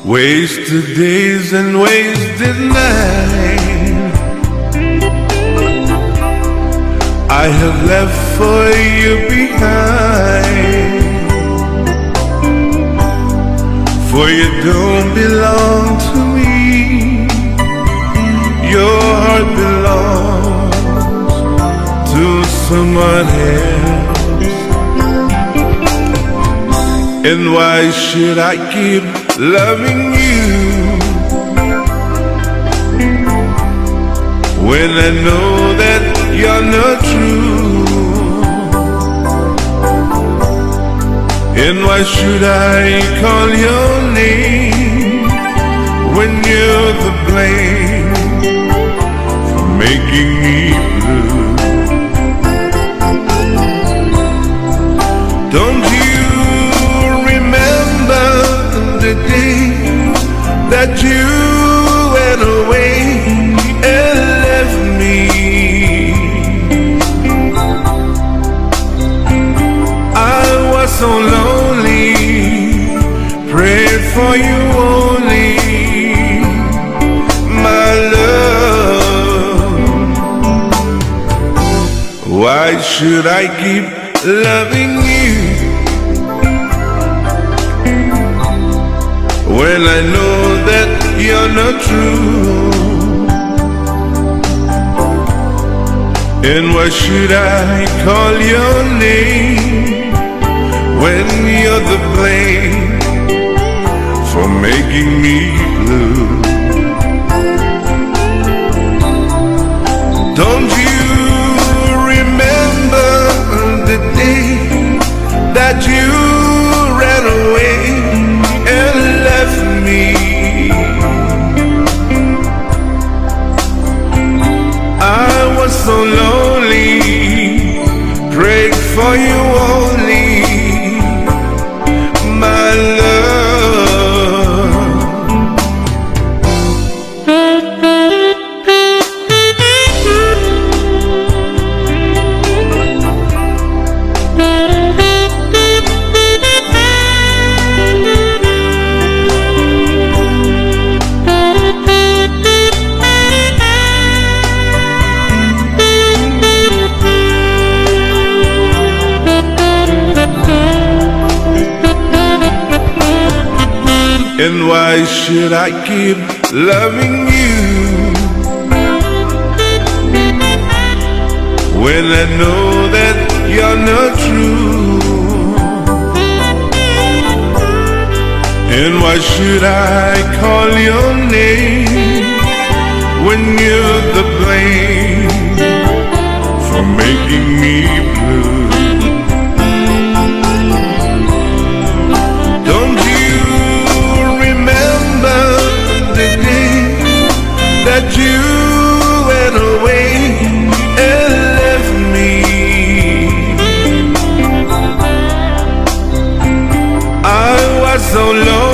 Wasted days and wasted nights I have left for you behind. For you don't belong to me, your heart belongs to someone else. And why should I keep loving you when I know that you're not true? And why should I call your name when you're the blame for making me blue? Don't you remember the day that you went away and left me? I was so lonely, prayed for you only, my love. Why should I keep loving you when I know that you're not true? And why should I call your name when you're the blame for making me blue? Don't you remember the day that you ran away and left me? I was so lonely, prayed for you only, my love. And why should I keep loving you when I know that you're not true? And why should I call your name when you're the blame for making me blue? That you went away and left me. I was so lonely,